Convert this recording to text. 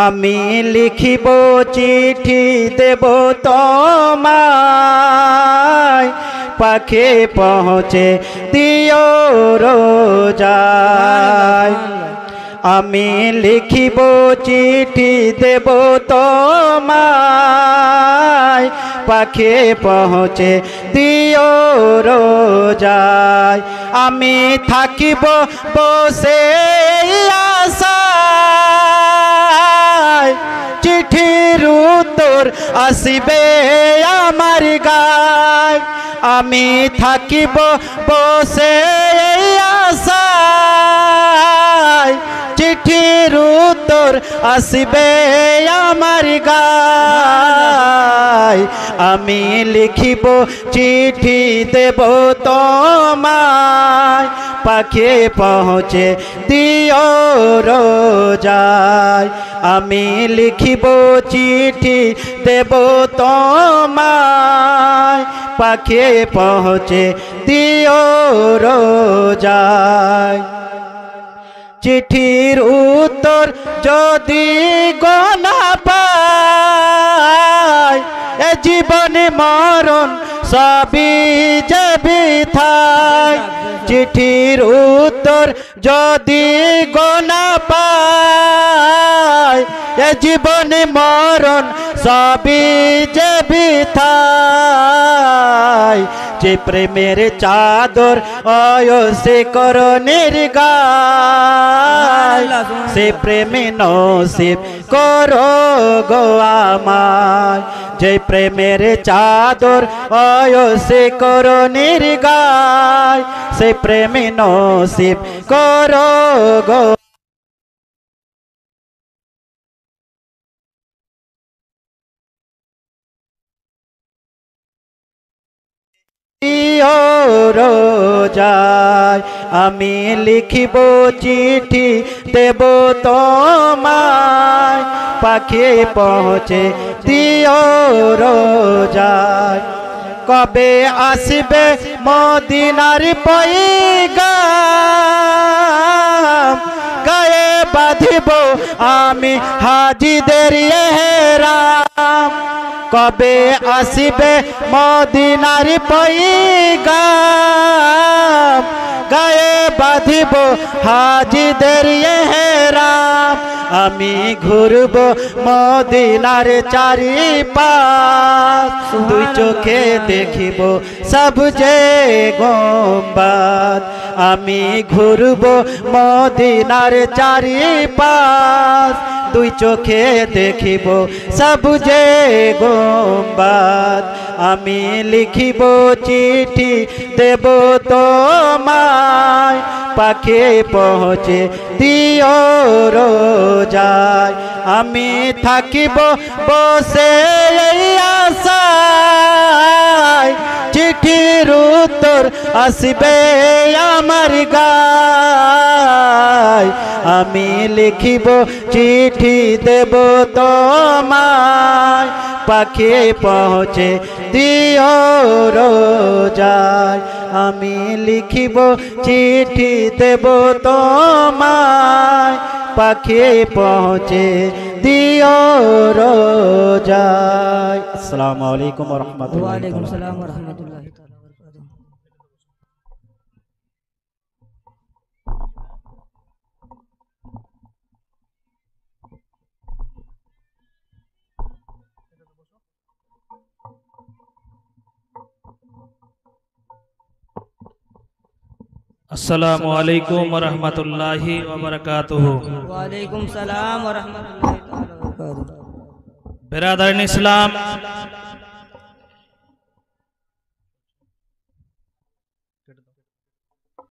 আমি লিখিব চিঠি দেব তোমায় পাখে পৌঁছে দিও রোজায় আমি লিখিব চিঠি দেব তোমায় পাখে পৌঁছে দিও রোজায় আমি থাকিব বসে আশায় চিঠির উত্তর আসিবে আমার গায় আমি থাকিব বসে আশায় চিঠির উত্তর আসিবে আমার গায় আমি লিখিব চিঠি দেব তোমায় পাখে পৌঁছে দিও রোজায় আমি লিখিব চিঠি দেব তোমায় পাখে পৌঁছে দিও রোজায় চিঠির উত্তর যদি গোনা পায় এ জীবনে মরণ সবই যে বৃথায় চিঠির উত্তর যদি গোনা পায় এ জীবনে মরণ সবই যে বৃথায় যে প্রেমের চাদর অয়সে করণের গায় সে প্রেমে নসিব করো গো আমায় যে প্রেমের চাদর অয়সে করণের গায় সে প্রেমে নসিব করো গো রোজায় আমি লিখিব চিঠি দেব তোমায় পাখে পৌঁছে দিও রোজায় কবে আসবে মদিনার পয়গাম গায়ে বাঁধিব আমি হাজিদের ইহরাম কবে আসবে মদিনার পয়গাম গায়ে বাঁধিব হাজিদের ইহরাম আমি ঘুরব মদিনার চারিপাশ দুই চোখে দেখিব সব যে গম্বাদ আমি ঘুরব মদিনার চারিপাশ দুই চোখে দেখিব সব যে গম্বাদ আমি লিখিব চিঠি দেব তোমায় পাখে পৌঁছে দিও রোজায় আমি থাকিব বসে আশায় চিঠির উত্তর আসবে আমার গায় আমি লিখিব চিঠি দেব তোমায় পাখে পৌঁছে দিও রোজায় আমি লিখিব চিঠি দেব তোমায় পাখে পৌঁছে দিও রোজায় আসসালামু আলাইকুম ওয়া রাহমাতুল্লাহি ওয়া আলাইকুম আসসালাম ওয়া রাহমাতুল্লাহি अस्सलामु अलैकुम व रहमतुल्लाहि व बरकातुहू। वालेकुम सलाम व रहमतुल्लाहि व बरकातुहू। बिरादरीन इस्लाम